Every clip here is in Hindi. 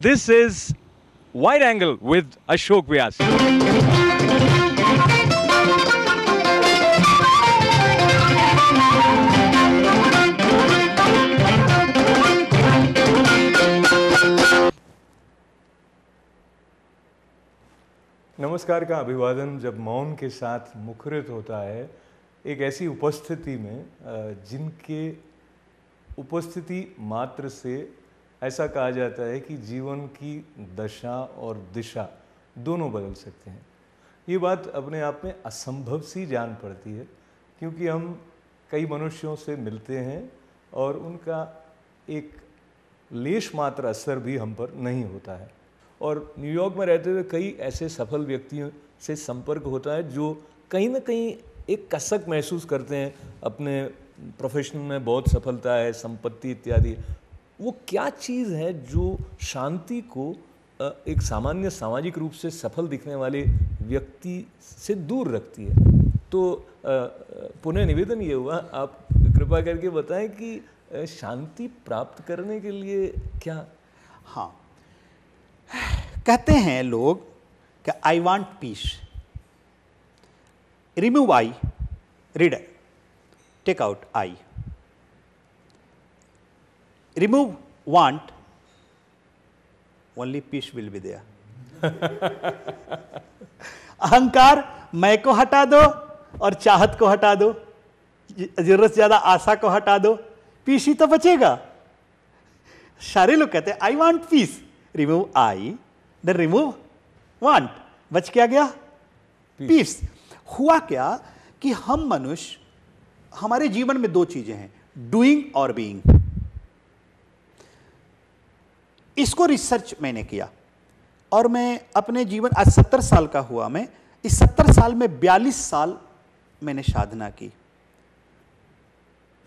This is Wide Angle with Ashok Vyas. नमस्कार का अभिवादन जब मौन के साथ मुखरित होता है एक ऐसी उपस्थिति में जिनके उपस्थिति मात्र से ऐसा कहा जाता है कि जीवन की दशा और दिशा दोनों बदल सकते हैं। ये बात अपने आप में असंभव सी जान पड़ती है क्योंकि हम कई मनुष्यों से मिलते हैं और उनका एक लेश मात्र असर भी हम पर नहीं होता है। और न्यूयॉर्क में रहते हुए कई ऐसे सफल व्यक्तियों से संपर्क होता है जो कहीं ना कहीं एक कसक महसूस करते हैं, अपने प्रोफेशन में बहुत सफलता है, संपत्ति इत्यादि। वो क्या चीज़ है जो शांति को एक सामान्य सामाजिक रूप से सफल दिखने वाले व्यक्ति से दूर रखती है? तो पुनः निवेदन ये हुआ, आप कृपा करके बताएं कि शांति प्राप्त करने के लिए क्या? हाँ, कहते हैं लोग कि I want peace, remove I, read, take out I, remove want, only peace will be there. अहंकार, मैं को हटा दो और चाहत को हटा दो, जरूरत से ज्यादा आशा को हटा दो, पीस ही तो बचेगा। सारे लोग कहते हैं I want peace, remove I, then remove want, बच क्या गया? पीस। हुआ क्या कि हम मनुष्य, हमारे जीवन में दो चीजें हैं, डूइंग और बीइंग। इसको रिसर्च मैंने किया और मैं अपने जीवन, आज 70 साल का हुआ मैं, इस 70 साल में 42 साल मैंने साधना की,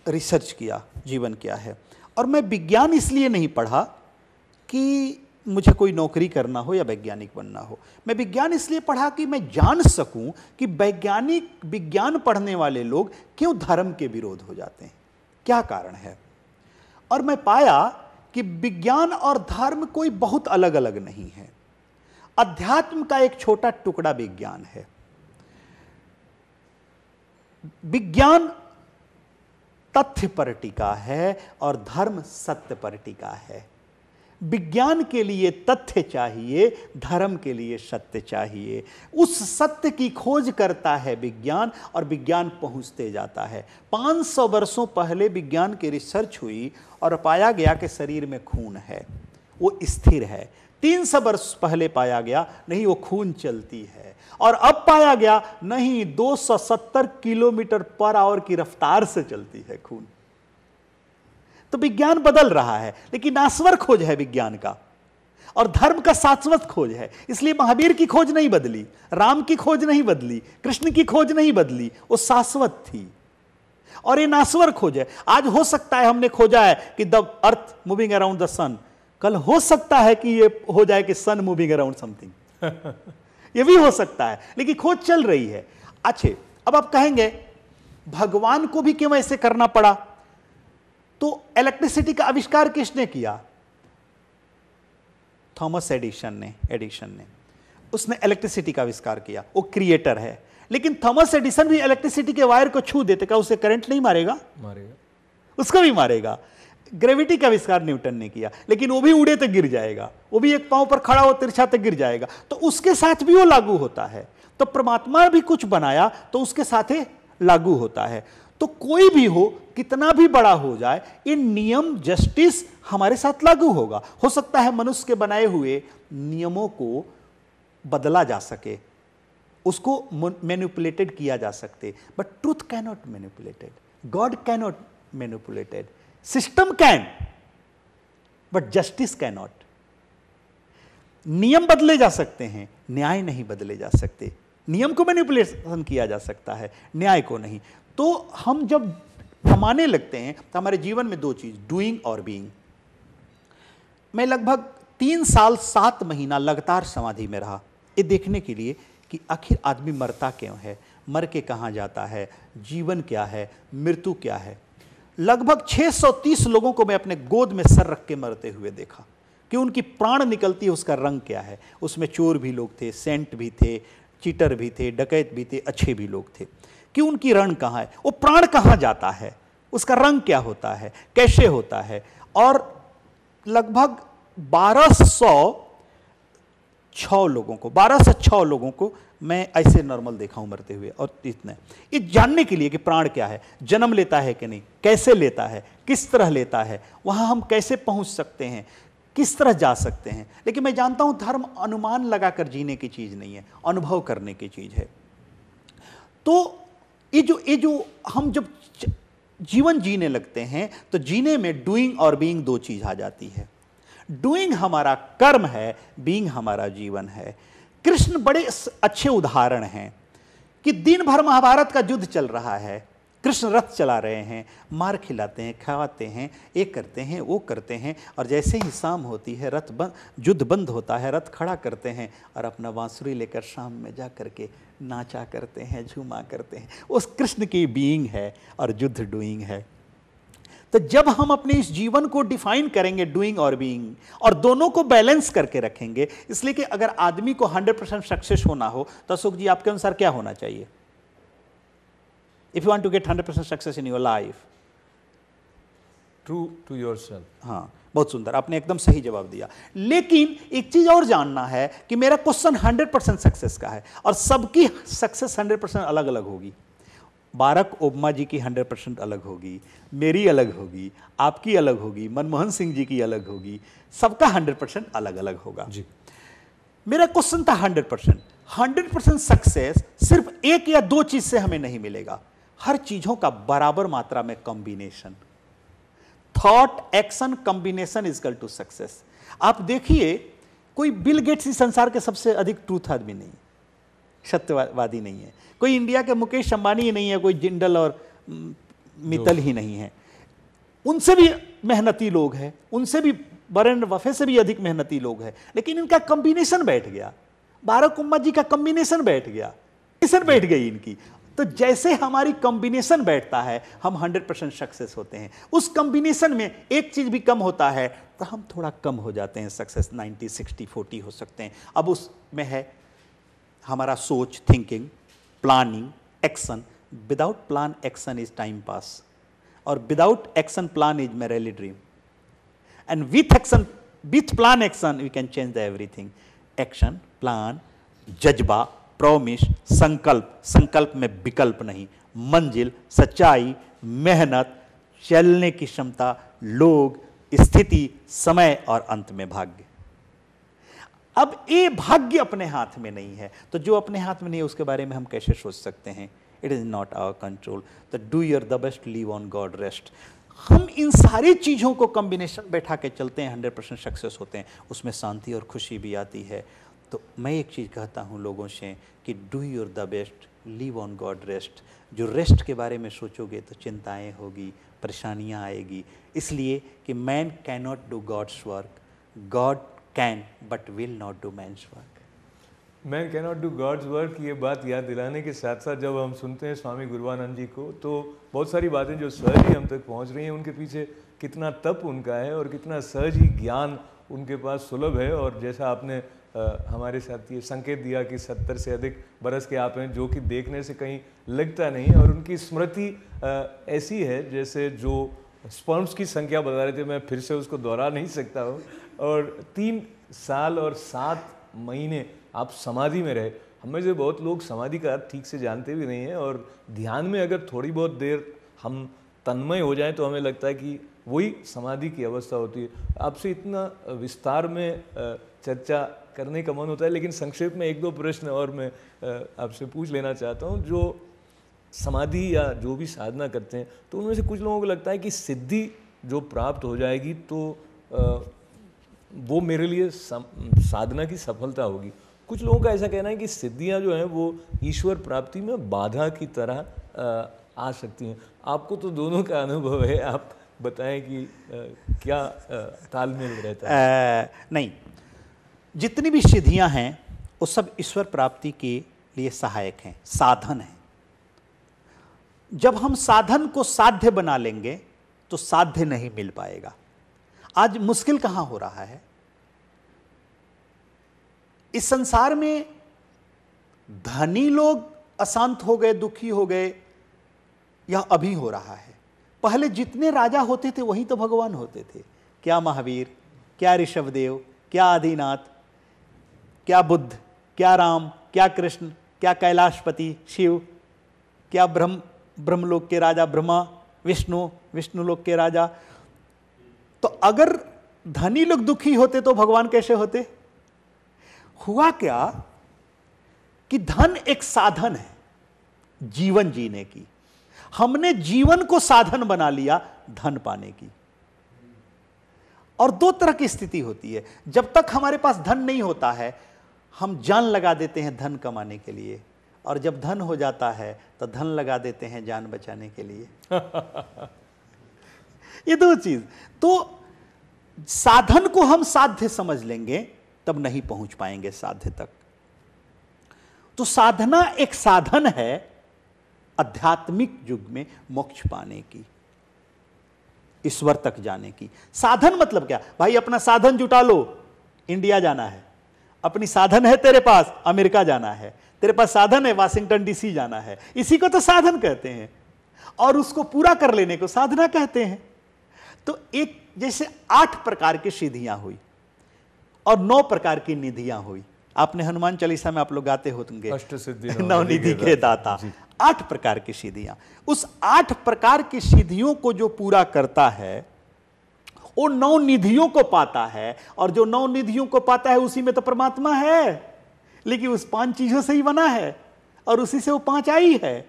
रिसर्च किया जीवन क्या है। और मैं विज्ञान इसलिए नहीं पढ़ा कि मुझे कोई नौकरी करना हो या वैज्ञानिक बनना हो, मैं विज्ञान इसलिए पढ़ा कि मैं जान सकूं कि विज्ञान पढ़ने वाले लोग क्यों धर्म के विरोध हो जाते हैं, क्या कारण है। और मैं पाया कि विज्ञान और धर्म कोई बहुत अलग अलग नहीं है, अध्यात्म का एक छोटा टुकड़ा विज्ञान है। विज्ञान तथ्य पर टिका है और धर्म सत्य पर टिका है। विज्ञान के लिए तथ्य चाहिए, धर्म के लिए सत्य चाहिए। उस सत्य की खोज करता है विज्ञान और विज्ञान पहुंचते जाता है। 500 वर्षों पहले विज्ञान की रिसर्च हुई और पाया गया कि शरीर में खून है, वो स्थिर है। 300 वर्ष पहले पाया गया नहीं, वो खून चलती है। और अब पाया गया नहीं, 270 किलोमीटर पर आवर की रफ्तार से चलती है खून। तो विज्ञान बदल रहा है, लेकिन नाश्वर खोज है विज्ञान का और धर्म का शाश्वत खोज है। इसलिए महावीर की खोज नहीं बदली, राम की खोज नहीं बदली, कृष्ण की खोज नहीं बदली, वो शाश्वत थी। और ये नाश्वर खोज है। आज हो सकता है हमने खोजा है कि the earth moving around the sun, कल हो सकता है कि ये हो जाए कि सन मूविंग अराउंड समथिंग। ये भी हो सकता है, लेकिन खोज चल रही है। अच्छे, अब आप कहेंगे भगवान को भी क्यों ऐसे करना पड़ा? तो इलेक्ट्रिसिटी का आविष्कार किसने किया? थॉमस एडिसन ने उसने इलेक्ट्रिसिटी का आविष्कार किया, वो क्रिएटर है। लेकिन थॉमस एडिसन भी इलेक्ट्रिसिटी के वायर को छू देते, क्या उसे करंट नहीं मारेगा? मारेगा, उसको भी मारेगा। ग्रेविटी का आविष्कार न्यूटन ने किया, लेकिन वो भी उड़े तो गिर जाएगा, वो भी एक पांव पर खड़ा हो तिरछा तक गिर जाएगा, तो उसके साथ भी वो लागू होता है। तो परमात्मा भी कुछ बनाया तो उसके साथ ही लागू होता है। तो कोई भी हो, कितना भी बड़ा हो जाए, इन नियम जस्टिस हमारे साथ लागू होगा। हो सकता है मनुष्य के बनाए हुए नियमों को बदला जा सके, उसको मैनिपुलेटेड किया जा सकते, but truth can not manipulated, God can not manipulated, system can but justice can not. नियम बदले जा सकते हैं, न्याय नहीं बदले जा सकते। नियम को मैनिपुलेशन किया जा सकता है, न्याय को नहीं। तो हम जब कमाने लगते हैं तो हमारे जीवन में दो चीज, डूइंग और बीइंग। मैं लगभग 3 साल 7 महीना लगातार समाधि में रहा, ये देखने के लिए कि आखिर आदमी मरता क्यों है, मर के कहाँ जाता है, जीवन क्या है, मृत्यु क्या है। लगभग 630 लोगों को मैं अपने गोद में सर रख के मरते हुए देखा। कि उनकी प्राण निकलती है उसका रंग क्या है। उसमें चोर भी लोग थे, सेंट भी थे, चीटर भी थे, डकैत भी थे, अच्छे भी लोग थे, कि उनकी रंग कहाँ है, वो प्राण कहाँ जाता है, उसका रंग क्या होता है, कैसे होता है। और लगभग 1206 लोगों को मैं ऐसे नॉर्मल देखा हूं मरते हुए, और इतना ये जानने के लिए कि प्राण क्या है, जन्म लेता है कि नहीं, कैसे लेता है, किस तरह लेता है, वहां हम कैसे पहुंच सकते हैं, किस तरह जा सकते हैं। लेकिन मैं जानता हूं धर्म अनुमान लगाकर जीने की चीज नहीं है, अनुभव करने की चीज है। तो ये जो हम जब जीवन जीने लगते हैं तो जीने में डूइंग और बीइंग दो चीज आ जाती है। डूइंग हमारा कर्म है, बीइंग हमारा जीवन है। कृष्ण बड़े अच्छे उदाहरण हैं कि दिन भर महाभारत का युद्ध चल रहा है, कृष्ण रथ चला रहे हैं, मार खिलाते हैं, खवाते हैं, एक करते हैं, वो करते हैं, और जैसे ही शाम होती है युद्ध बंद होता है, रथ खड़ा करते हैं और अपना बांसुरी लेकर शाम में जा करके नाचा करते हैं, झूमा करते हैं। उस कृष्ण की बीइंग है और युद्ध डूइंग है। तो जब हम अपने इस जीवन को डिफाइन करेंगे डूइंग और बीइंग, और दोनों को बैलेंस करके रखेंगे, इसलिए कि अगर आदमी को 100% सक्सेस होना हो तो अशोक जी आपके अनुसार क्या होना चाहिए? If you want to get 100% success in your life, true to yourself. हाँ, बहुत सुंदर, आपने एकदम सही जवाब दिया। लेकिन एक चीज और जानना है कि मेरा क्वेश्चन 100% सक्सेस का है, और सबकी सक्सेस 100% अलग अलग होगी। बाराक ओबामा जी की 100% अलग होगी, मेरी अलग होगी, आपकी अलग होगी, मनमोहन सिंह जी की अलग होगी, सबका 100% अलग अलग होगा जी। मेरा क्वेश्चन था 100% सक्सेस सिर्फ एक या दो चीज से हमें नहीं मिलेगा, हर चीजों का बराबर मात्रा में combination. Thought action combination is equal to success. आप देखिए, कोई बिल गेट्स इस संसार के सबसे अधिक ट्रूथ आदमी नहीं, सत्यवादी नहीं है, कोई इंडिया के मुकेश अंबानी ही नहीं है, कोई जिंदल और मित्तल ही नहीं है। उनसे भी मेहनती लोग हैं, उनसे भी वरेन बफे से भी अधिक मेहनती लोग हैं, लेकिन इनका कॉम्बिनेशन बैठ गया। बाराक ओबामा जी का कॉम्बिनेशन बैठ गया, बैठ गई इनकी। तो जैसे हमारी कॉम्बिनेशन बैठता है हम 100% सक्सेस होते हैं। उस कॉम्बिनेशन में एक चीज भी कम होता है तो हम थोड़ा कम हो जाते हैं, सक्सेस 90, 60, 40 हो सकते हैं। अब उसमें है हमारा सोच, thinking, planning, action. Without plan action is time pass, और without action plan is merely dream, and with action, with plan action we can change the everything. Action, plan, जज्बा, प्रॉमिस, संकल्प, संकल्प में विकल्प नहीं, मंजिल, सच्चाई, मेहनत, चलने की क्षमता, लोग, स्थिति, समय और अंत में भाग्य। अब ये भाग्य अपने हाथ में नहीं है, तो जो अपने हाथ में नहीं है उसके बारे में हम कैसे सोच सकते हैं? It is not our control. तो do your the best, leave on God rest. हम इन सारी चीजों को कॉम्बिनेशन बैठा के चलते हैं, 100% सक्सेस होते हैं, उसमें शांति और खुशी भी आती है। तो मैं एक चीज़ कहता हूँ लोगों से कि do your the best, leave on God rest. जो रेस्ट के बारे में सोचोगे तो चिंताएं होगी, परेशानियां आएगी, इसलिए कि man can not do god's work, god can but will not do man's work. Man can not do god's work, ये बात याद दिलाने के साथ साथ जब हम सुनते हैं स्वामी गुरुवानंद जी को, तो बहुत सारी बातें जो सहज ही हम तक पहुँच रही हैं, उनके पीछे कितना तप उनका है और कितना सहज ही ज्ञान उनके पास सुलभ है। और जैसा आपने हमारे साथ ये संकेत दिया कि 70 से अधिक बरस के आप हैं, जो कि देखने से कहीं लगता नहीं, और उनकी स्मृति ऐसी है जैसे जो स्पर्म्स की संख्या बता रहे थे, मैं फिर से उसको दोहरा नहीं सकता हूँ। और 3 साल और 7 महीने आप समाधि में रहे। हमें से बहुत लोग समाधि का ठीक से जानते भी नहीं हैं, और ध्यान में अगर थोड़ी बहुत देर हम तन्मय हो जाएं तो हमें लगता है कि वही समाधि की अवस्था होती है। आपसे इतना विस्तार में चर्चा करने का मन होता है, लेकिन संक्षेप में 1-2 प्रश्न और मैं आपसे पूछ लेना चाहता हूँ। जो समाधि या जो भी साधना करते हैं, तो उनमें से कुछ लोगों को लगता है कि सिद्धि जो प्राप्त हो जाएगी तो वो मेरे लिए साधना की सफलता होगी। कुछ लोगों का ऐसा कहना है कि सिद्धियां जो हैं वो ईश्वर प्राप्ति में बाधा की तरह आ सकती हैं। आपको तो दोनों का अनुभव है, आप बताएं कि क्या तालमेल रहता है? नहीं, जितनी भी सिद्धियां हैं वो सब ईश्वर प्राप्ति के लिए सहायक हैं, साधन हैं। जब हम साधन को साध्य बना लेंगे तो साध्य नहीं मिल पाएगा। आज मुश्किल कहाँ हो रहा है? इस संसार में धनी लोग अशांत हो गए, दुखी हो गए, यह अभी हो रहा है। पहले जितने राजा होते थे वही तो भगवान होते थे। क्या महावीर, क्या ऋषभदेव, क्या आदिनाथ, क्या बुद्ध, क्या राम, क्या कृष्ण, क्या कैलाशपति शिव, क्या ब्रह्मलोक के राजा ब्रह्मा, विष्णुलोक के राजा। तो अगर धनी लोग दुखी होते तो भगवान कैसे होते? हुआ क्या कि धन एक साधन है जीवन जीने की। हमने जीवन को साधन बना लिया धन पाने की। और दो तरह की स्थिति होती है। जब तक हमारे पास धन नहीं होता है हम जान लगा देते हैं धन कमाने के लिए, और जब धन हो जाता है तो धन लगा देते हैं जान बचाने के लिए। ये दो चीज। तो साधन को हम साध्य समझ लेंगे तब नहीं पहुंच पाएंगे साध्य तक। तो साधना एक साधन है आध्यात्मिक युग में मोक्ष पाने की, ईश्वर तक जाने की। साधन मतलब क्या? भाई अपना साधन जुटा लो, इंडिया जाना है। अपनी साधन है तेरे पास, अमेरिका जाना है। तेरे पास साधन है, वाशिंगटन डीसी जाना है। इसी को तो साधन कहते हैं, और उसको पूरा कर लेने को साधना कहते हैं। तो एक जैसे 8 प्रकार की सिद्धियां हुई और 9 प्रकार की निधियां हुई। आपने हनुमान चालीसा में आप लोग गाते होंगे, अष्ट सिद्धि नवनिधि के दाता। 8 प्रकार की सिद्धियां। उस 8 प्रकार की सिद्धियों को जो पूरा करता है वो 9 निधियों को पाता है, और जो 9 निधियों को पाता है उसी में तो परमात्मा है। लेकिन उस 5 चीजों से ही बना है और उसी से वो 5 आई है।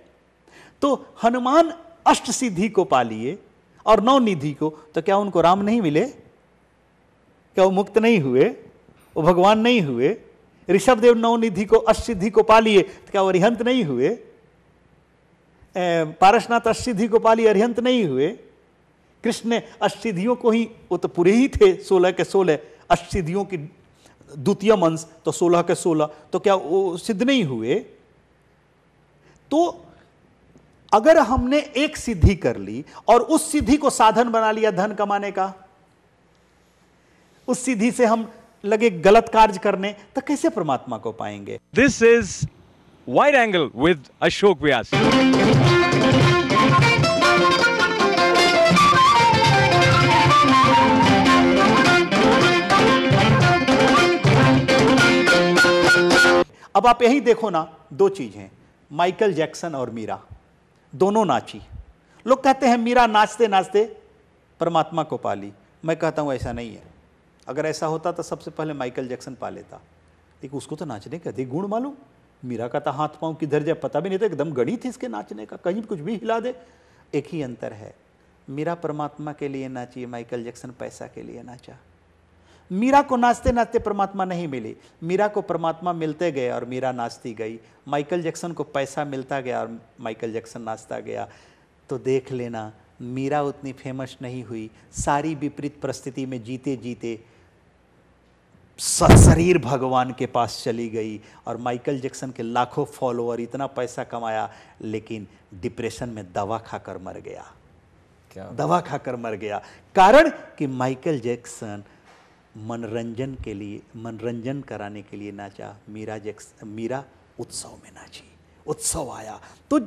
तो हनुमान अष्ट सिद्धि को पा लिए और 9 निधि को, तो क्या उनको राम नहीं मिले? क्या वो मुक्त नहीं हुए? वो भगवान नहीं हुए? ऋषभदेव 9 निधि को, अष्ट सिद्धि को पा लिए, तो क्या वो अरिहंत नहीं हुए? पारसनाथ अष्ट सिद्धि को पा लिए, अरिहंत नहीं हुए? कृष्ण ने अष्ट सिद्धियों को ही, वो तो पूरे ही थे 16 के 16 अष्ट सिद्धियों की द्वितीय अंश, तो 16 के 16, तो क्या वो सिद्ध नहीं हुए? तो अगर हमने एक सिद्धि कर ली और उस सिद्धि को साधन बना लिया धन कमाने का, उस सिद्धि से हम लगे गलत कार्य करने, तो कैसे परमात्मा को पाएंगे? This is Wide Angle with Ashok Vyas. अब आप यही देखो ना, 2 चीज हैं, माइकल जैक्सन और मीरा, दोनों नाची। लोग कहते हैं मीरा नाचते नाचते परमात्मा को पा ली। मैं कहता हूं ऐसा नहीं है। अगर ऐसा होता तो सबसे पहले माइकल जैक्सन पा लेता, लेकिन उसको तो नाचने का अधिक गुण मालूम। मीरा का तो हाथ पांव किधर जाए पता भी नहीं था, एकदम गणित इसके नाचने का, कहीं कुछ भी हिला दे। एक ही अंतर है, मीरा परमात्मा के लिए नाची, माइकल जैक्सन पैसा के लिए नाचा। मीरा को नाचते नाचते परमात्मा नहीं मिली, मीरा को परमात्मा मिलते गए और मीरा नाचती गई। माइकल जैक्सन को पैसा मिलता गया और माइकल जैक्सन नाचता गया। तो देख लेना, मीरा उतनी फेमस नहीं हुई, सारी विपरीत परिस्थिति में जीते जीते शरीर भगवान के पास चली गई। और माइकल जैक्सन के लाखों फॉलोअर, इतना पैसा कमाया, लेकिन डिप्रेशन में दवा खाकर मर गया। क्या? दवा खाकर मर गया। कारण कि माइकल जैक्सन मनोरंजन के लिए, मनोरंजन कराने के लिए नाचा, मीरा उत्सव में नाची, उत्सव आया। तो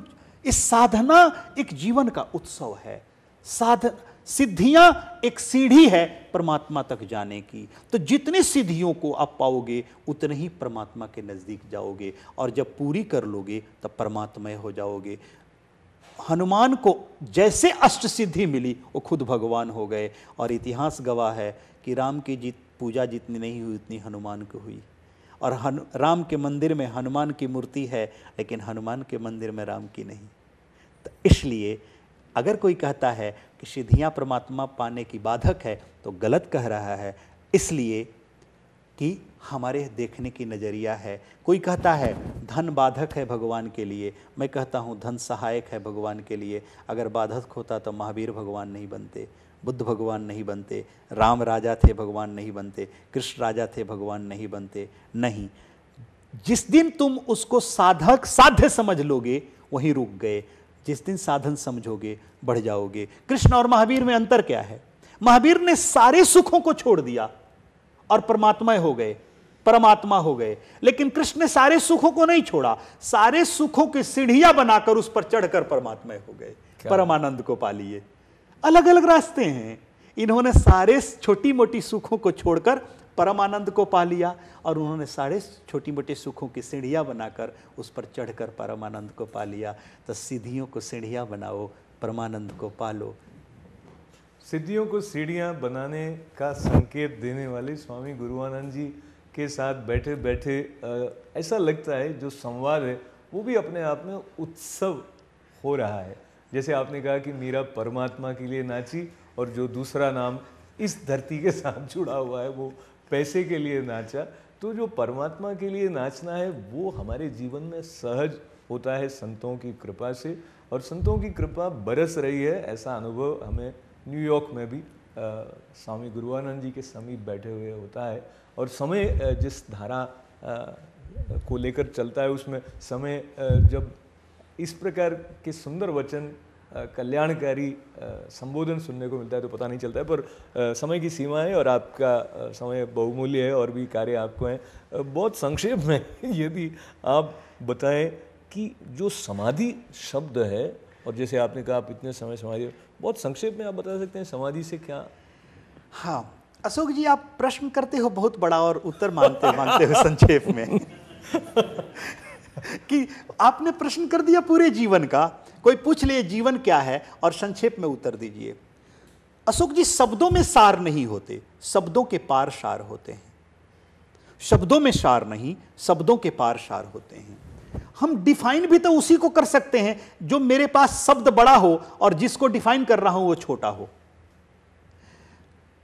इस साधना एक जीवन का उत्सव है। सिद्धियां एक सीढ़ी है परमात्मा तक जाने की। तो जितनी सिद्धियों को आप पाओगे उतने ही परमात्मा के नजदीक जाओगे, और जब पूरी कर लोगे तब परमात्मय हो जाओगे। हनुमान को जैसे अष्ट सिद्धि मिली वो खुद भगवान हो गए। और इतिहास गवाह है कि राम की पूजा जितनी नहीं हुई उतनी हनुमान को हुई। और राम के मंदिर में हनुमान की मूर्ति है, लेकिन हनुमान के मंदिर में राम की नहीं। तो इसलिए अगर कोई कहता है कि सिद्धियां परमात्मा पाने की बाधक है तो गलत कह रहा है, इसलिए कि हमारे देखने की नज़रिया है। कोई कहता है धन बाधक है भगवान के लिए, मैं कहता हूँ धन सहायक है भगवान के लिए। अगर बाधक होता तो महावीर भगवान नहीं बनते, बुद्ध भगवान नहीं बनते, राम राजा थे भगवान नहीं बनते, कृष्ण राजा थे भगवान नहीं बनते। नहीं, जिस दिन तुम उसको साधक साध्य समझ लोगे वहीं रुक गए। जिस दिन साधन समझोगे बढ़ जाओगे। कृष्ण और महावीर में अंतर क्या है? महावीर ने सारे सुखों को छोड़ दिया और परमात्मा हो गए, परमात्मा हो गए। लेकिन कृष्ण ने सारे सुखों को नहीं छोड़ा, सारे सुखों की सीढ़ियां बनाकर उस पर चढ़कर परमात्मा हो गए, परमानंद को पा लिए। अलग अलग रास्ते हैं। इन्होंने सारे छोटी मोटी सुखों को छोड़कर परमानंद को पा लिया, और उन्होंने सारे छोटी मोटी सुखों की सीढ़ियां बनाकर उस पर चढ़कर परमानंद को पा लिया। तो सीढ़ियों को सीढ़ियां बनाओ, परमानंद को पालो। सिद्धियों को सीढ़ियाँ बनाने का संकेत देने वाले स्वामी गुरुआनंद जी के साथ बैठे बैठे ऐसा लगता है जो संवाद है वो भी अपने आप में उत्सव हो रहा है। जैसे आपने कहा कि मीरा परमात्मा के लिए नाची, और जो दूसरा नाम इस धरती के साथ जुड़ा हुआ है वो पैसे के लिए नाचा। तो जो परमात्मा के लिए नाचना है वो हमारे जीवन में सहज होता है संतों की कृपा से, और संतों की कृपा बरस रही है। ऐसा अनुभव हमें न्यूयॉर्क में भी स्वामी गुरुआनंद जी के समीप बैठे हुए होता है। और समय जिस धारा को लेकर चलता है उसमें समय जब इस प्रकार के सुंदर वचन, कल्याणकारी संबोधन सुनने को मिलता है तो पता नहीं चलता है। पर समय की सीमा है और आपका समय बहुमूल्य है और भी कार्य आपको हैं। बहुत संक्षेप में यदि आप बताएं कि जो समाधि शब्द है, और जैसे आपने कहा आप इतने समय समाधि, बहुत संक्षेप में आप बता सकते हैं समाधि से क्या? हाँ अशोक जी, आप प्रश्न करते हो बहुत बड़ा और उत्तर मांगते हो संक्षेप में कि आपने प्रश्न कर दिया पूरे जीवन का। कोई पूछ ले जीवन क्या है और संक्षेप में उत्तर दीजिए। अशोक जी, शब्दों में सार नहीं होते, शब्दों के पार सार होते हैं। शब्दों में सार नहीं, शब्दों के पार सार होते हैं। हम डिफाइन भी तो उसी को कर सकते हैं जो मेरे पास शब्द बड़ा हो और जिसको डिफाइन कर रहा हूं वो छोटा हो।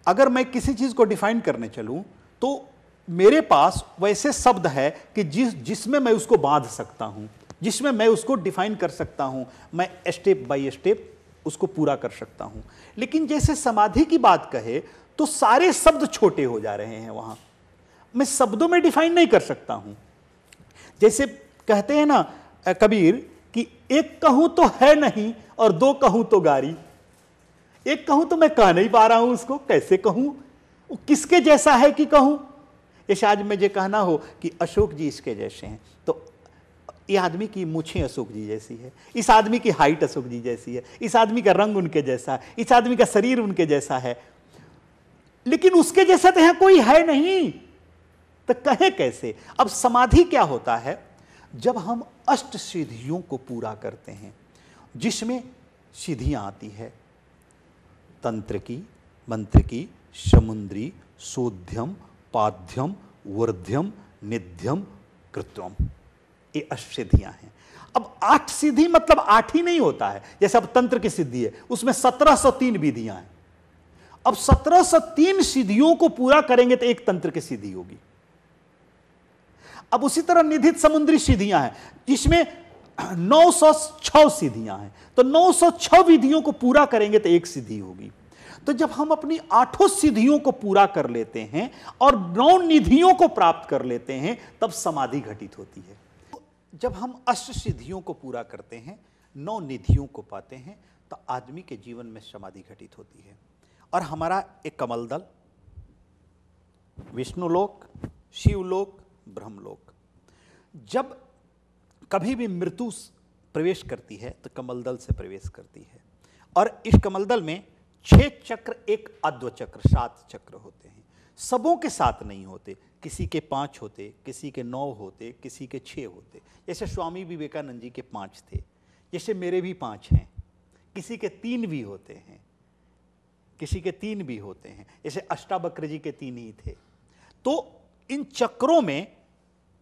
अगर मैं किसी चीज को डिफाइन करने चलूं तो मेरे पास वैसे शब्द है कि जिसमें मैं उसको बांध सकता हूं, जिसमें मैं उसको डिफाइन कर सकता हूं, मैं स्टेप बाय स्टेप उसको पूरा कर सकता हूं। लेकिन जैसे समाधि की बात कहे तो सारे शब्द छोटे हो जा रहे हैं, वहां मैं शब्दों में डिफाइन नहीं कर सकता हूं। जैसे कहते हैं ना कबीर कि एक कहूं तो है नहीं और दो कहूं तो गारी। एक कहूं तो मैं कह नहीं पा रहा हूं, उसको कैसे कहूं, वो किसके जैसा है कि कहूं। जैसे आज मुझे कहना हो कि अशोक जी इसके जैसे हैं, तो ये आदमी की मूछें अशोक जी जैसी है, इस आदमी की हाइट अशोक जी जैसी है, इस आदमी का रंग उनके जैसा है, इस आदमी का शरीर उनके जैसा है, लेकिन उसके जैसा तो यहां कोई है नहीं, तो कहे कैसे। अब समाधि क्या होता है, जब हम अष्ट सिद्धियों को पूरा करते हैं, जिसमें सिद्धियां आती है तंत्र की, मंत्र की, समुद्री, शोध्यम, पाध्यम, वर्ध्यम, निध्यम, कृत्वम, ये अष्ट सिद्धियां हैं। अब 8 सिद्धि मतलब 8 ही नहीं होता है। जैसे अब तंत्र की सिद्धि है उसमें 1703 विधियां हैं। अब 1703 सिद्धियों को पूरा करेंगे तो एक तंत्र की सिद्धि होगी। अब उसी तरह निधित समुद्री सिद्धियां हैं जिसमें 906 सिद्धियां हैं, तो 906 विधियों को पूरा करेंगे तो एक सिद्धि होगी। तो जब हम अपनी 8 सिद्धियों को पूरा कर लेते हैं और 9 निधियों को प्राप्त कर लेते हैं तब समाधि घटित होती है। जब हम अष्ट सिद्धियों को पूरा करते हैं, 9 निधियों को पाते हैं, तो आदमी के जीवन में समाधि घटित होती है। और हमारा एक कमल दल, विष्णुलोक, शिवलोक, ब्रह्मलोक, जब कभी भी मृत्यु प्रवेश करती है तो कमल दल से प्रवेश करती है। और इस कमल दल में 6 चक्र, एक अद्व चक्र, 7 चक्र होते हैं। सबों के 7 नहीं होते, किसी के 5 होते, किसी के 9 होते, किसी के 6 होते। जैसे स्वामी विवेकानंद जी के 5 थे, जैसे मेरे भी 5 हैं, किसी के 3 भी होते हैं, किसी के 3 भी होते हैं, जैसे अष्टावक्र जी के 3 ही थे। तो इन चक्रों में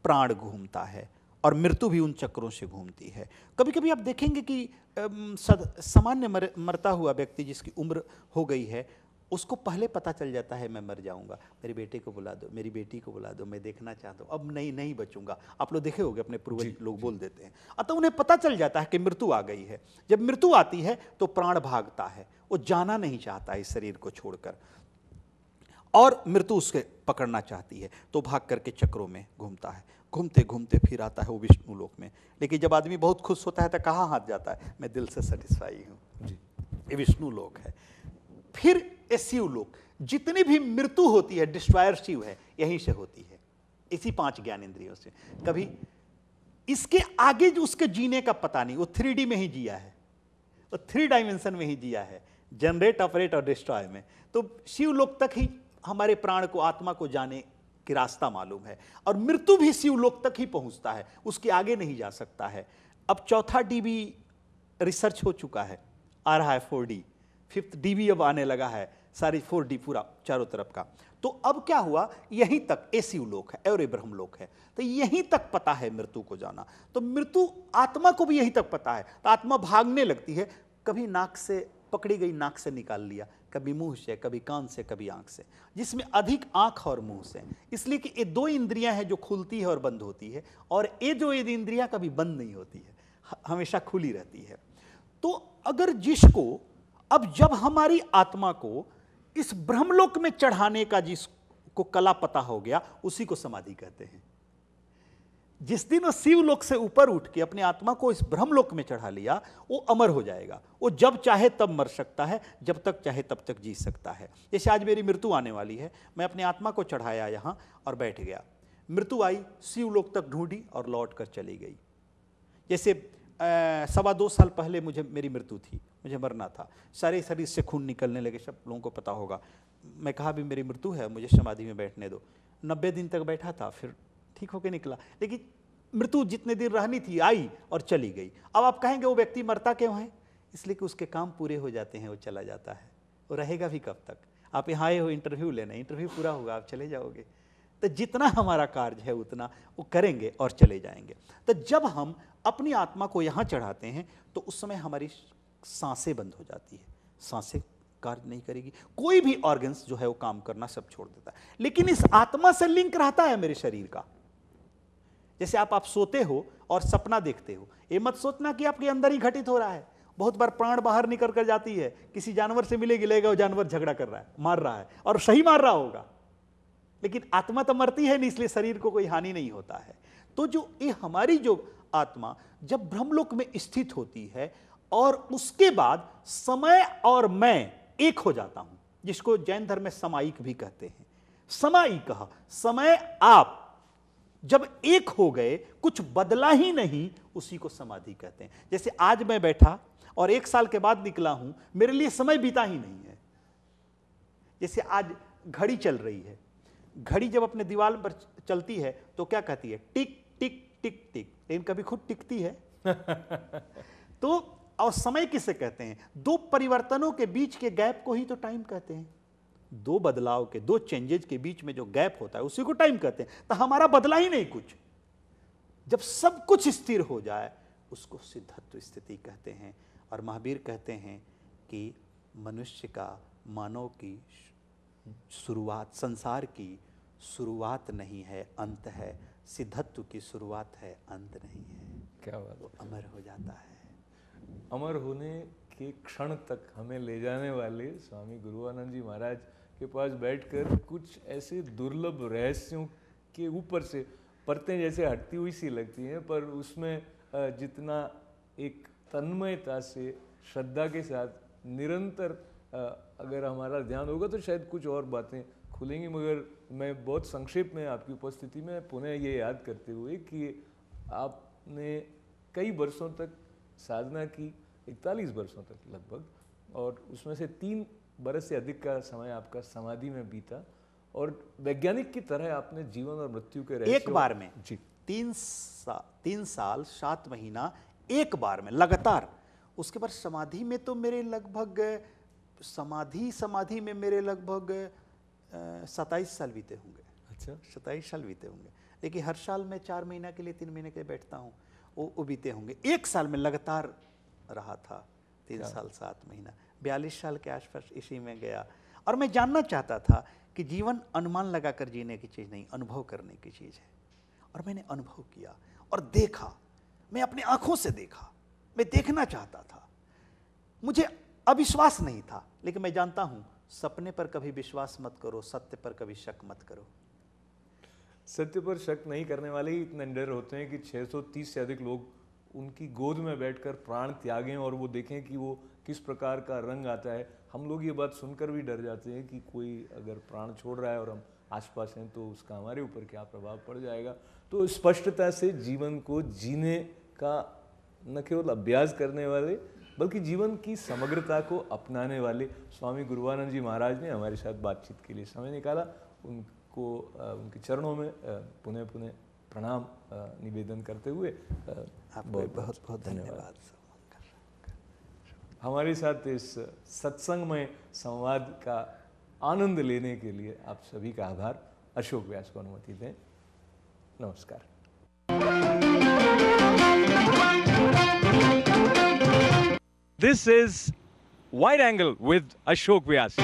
प्राण घूमता है और मृत्यु भी उन चक्रों से घूमती है। कभी कभी आप देखेंगे कि सामान्य मरता हुआ व्यक्ति जिसकी उम्र हो गई है, उसको पहले पता चल जाता है मैं मर जाऊंगा, मेरे बेटे को बुला दो, मेरी बेटी को बुला दो, मैं देखना चाहता हूँ, अब नहीं बचूंगा। आप लोग देखे होंगे, अपने पूर्वज लोग बोल देते हैं। अतः उन्हें पता चल जाता है कि मृत्यु आ गई है। जब मृत्यु आती है तो प्राण भागता है, वो जाना नहीं चाहता इस शरीर को छोड़कर, और मृत्यु उसके पकड़ना चाहती है तो भाग करके चक्रों में घूमता है। घूमते घूमते फिर आता है वो विष्णु लोक में। लेकिन जब आदमी बहुत खुश होता है तो कहाँ हाथ जाता है, मैं दिल से सेटिस्फाई हूँ, ये विष्णु लोक है। फिर ये शिव लोक, जितनी भी मृत्यु होती है डिस्ट्रॉयर शिव है, यहीं से होती है, इसी 5 ज्ञानेंद्रियों से। कभी इसके आगे जो उसके जीने का पता नहीं, वो 3D में ही जिया है, वो 3 डायमेंशन में ही जिया है, जनरेट, ऑपरेट और डिस्ट्रॉय में। तो शिवलोक तक ही हमारे प्राण को, आत्मा को जाने कि रास्ता मालूम है, और मृत्यु भी शिवलोक तक ही पहुंचता है, उसके आगे नहीं जा सकता है। अब चौथा डी भी रिसर्च हो चुका है, आ रहा है 4D, 5th डी भी अब आने लगा है, सारी 4D पूरा चारों तरफ का। तो अब क्या हुआ, यहीं तक ये शिवलोक है और ये ब्रह्मलोक है, तो यहीं तक पता है मृत्यु को जाना। तो मृत्यु आत्मा को भी यहीं तक पता है, तो आत्मा भागने लगती है, कभी नाक से पकड़ी गई, नाक से निकाल लिया, कभी मुंह से, कभी कान से, कभी आंख से, जिसमें अधिक आंख और मुंह से, इसलिए कि ये 2 इंद्रियां हैं जो खुलती है और बंद होती है, और ये जो इंद्रियां कभी बंद नहीं होती है, हमेशा खुली रहती है। तो अगर जिसको, अब जब हमारी आत्मा को इस ब्रह्मलोक में चढ़ाने का जिसको कला पता हो गया, उसी को समाधि कहते हैं। जिस दिन वो शिवलोक से ऊपर उठ के अपनी आत्मा को इस ब्रह्मलोक में चढ़ा लिया, वो अमर हो जाएगा, वो जब चाहे तब मर सकता है, जब तक चाहे तब तक जी सकता है। जैसे आज मेरी मृत्यु आने वाली है, मैं अपनी आत्मा को चढ़ाया यहाँ और बैठ गया, मृत्यु आई, शिवलोक तक ढूंढी और लौट कर चली गई। जैसे 2.25 साल पहले मेरी मृत्यु थी, मुझे मरना था, सारे शरीर से खून निकलने लगे, सब लोगों को पता होगा। मैं कहा भी मेरी मृत्यु है, मुझे समाधि में बैठने दो। 90 दिन तक बैठा था, फिर ठीक होके निकला। लेकिन मृत्यु जितने दिन रहनी थी आई और चली गई। अब आप कहेंगे वो व्यक्ति मरता क्यों है? इसलिए कि उसके काम पूरे हो जाते हैं, वो चला जाता है, वो रहेगा भी कब तक? आप यहाँ आए हो इंटरव्यू लेने, इंटरव्यू पूरा होगा, आप चले जाओगे। तो जितना हमारा कार्य है उतना वो करेंगे और चले जाएंगे। तो जब हम अपनी आत्मा को यहाँ चढ़ाते हैं तो उस समय हमारी सांसें बंद हो जाती है, सांसें कार्य नहीं करेगी, कोई भी ऑर्गन्स जो है वो काम करना सब छोड़ देता है। लेकिन इस आत्मा से लिंक रहता है मेरे शरीर का। जैसे आप सोते हो और सपना देखते हो, ये मत सोचना कि आपके अंदर ही घटित हो रहा है। बहुत बार प्राण बाहर निकल कर जाती है, किसी जानवर से मिलेगी, लगेगा वो जानवर झगड़ा कर रहा है, मार रहा है, और सही मार रहा होगा, लेकिन आत्मा तो मरती है नहीं, इसलिए शरीर को कोई हानि नहीं होता है। तो जो ये हमारी जो आत्मा जब ब्रह्मलोक में स्थित होती है और उसके बाद समय और मैं एक हो जाता हूं, जिसको जैन धर्म में समायिक भी कहते हैं। समायिक, समय आप जब एक हो गए, कुछ बदला ही नहीं, उसी को समाधि कहते हैं। जैसे आज मैं बैठा और 1 साल के बाद निकला हूं, मेरे लिए समय बीता ही नहीं है। जैसे आज घड़ी चल रही है, घड़ी जब अपने दीवार पर चलती है तो क्या कहती है? टिक टिक टिक टिक, लेकिन कभी खुद टिकती है? तो और समय किसे कहते हैं? 2 परिवर्तनों के बीच के गैप को ही तो टाइम कहते हैं। 2 बदलाव के, 2 चेंजेज के बीच में जो गैप होता है उसी को टाइम कहते हैं। तो हमारा बदला ही नहीं कुछ। जब सब कुछ स्थिर हो जाए उसको सिद्धत्व स्थिति कहते हैं। और महावीर कहते हैं कि मनुष्य का, मानव की शुरुआत, संसार की शुरुआत नहीं है, अंत है। सिद्धत्व की शुरुआत है, अंत नहीं है। क्या बात, वो अमर हो जाता है। अमर होने के क्षण तक हमें ले जाने वाले स्वामी गुरुआनंद जी महाराज के पास बैठकर कुछ ऐसे दुर्लभ रहस्यों के ऊपर से परतें जैसे हटती हुई सी लगती हैं, पर उसमें जितना एक तन्मयता से, श्रद्धा के साथ निरंतर अगर हमारा ध्यान होगा तो शायद कुछ और बातें खुलेंगी। मगर मैं बहुत संक्षेप में आपकी उपस्थिति में पुनः ये याद करते हुए कि आपने कई वर्षों तक साधना की, 41 वर्षों तक लगभग, और उसमें से 3 बरस से अधिक का समय आपका समाधि में बीता, और वैज्ञानिक की तरह आपने जीवन और मृत्यु के रहस्य एक बार में जी 3 साल 7 महीना एक बार में लगातार। उसके बाद समाधि में तो मेरे लगभग समाधि में मेरे लगभग 27 साल बीते होंगे। अच्छा, 27 साल बीते होंगे। लेकिन हर साल मैं 4 महीना के लिए, 3 महीने के लिए बैठता हूँ, वो बीते होंगे। 1 साल में लगातार रहा था, 3 साल 7 महीना, 42 साल के आसपास इसी में गया। और मैं जानना चाहता था कि जीवन अनुमान लगाकर जीने की चीज़ नहीं, अनुभव करने की चीज़ है। और मैंने अनुभव किया और देखा, मैं अपनी आंखों से देखा, मैं देखना चाहता था। मुझे अविश्वास नहीं था, लेकिन मैं जानता हूं सपने पर कभी विश्वास मत करो, सत्य पर कभी शक मत करो। सत्य पर शक नहीं करने वाले ही इतने निडर होते हैं कि 630 से अधिक लोग उनकी गोद में बैठकर प्राण त्यागें और वो देखें कि वो किस प्रकार का रंग आता है। हम लोग ये बात सुनकर भी डर जाते हैं कि कोई अगर प्राण छोड़ रहा है और हम आसपास हैं तो उसका हमारे ऊपर क्या प्रभाव पड़ जाएगा। तो स्पष्टता से जीवन को जीने का न केवल अभ्यास करने वाले बल्कि जीवन की समग्रता को अपनाने वाले स्वामी गुरुवानंद जी महाराज ने हमारे साथ बातचीत के लिए समय निकाला। उनको उनके चरणों में पुनः पुनः प्रणाम निवेदन करते हुए आपको बहुत बहुत धन्यवाद। हमारे साथ इस सत्संगमय संवाद का आनंद लेने के लिए आप सभी का आभार। अशोक व्यास को अनुमति दें। नमस्कार। This is Wide Angle with Ashok Vyas.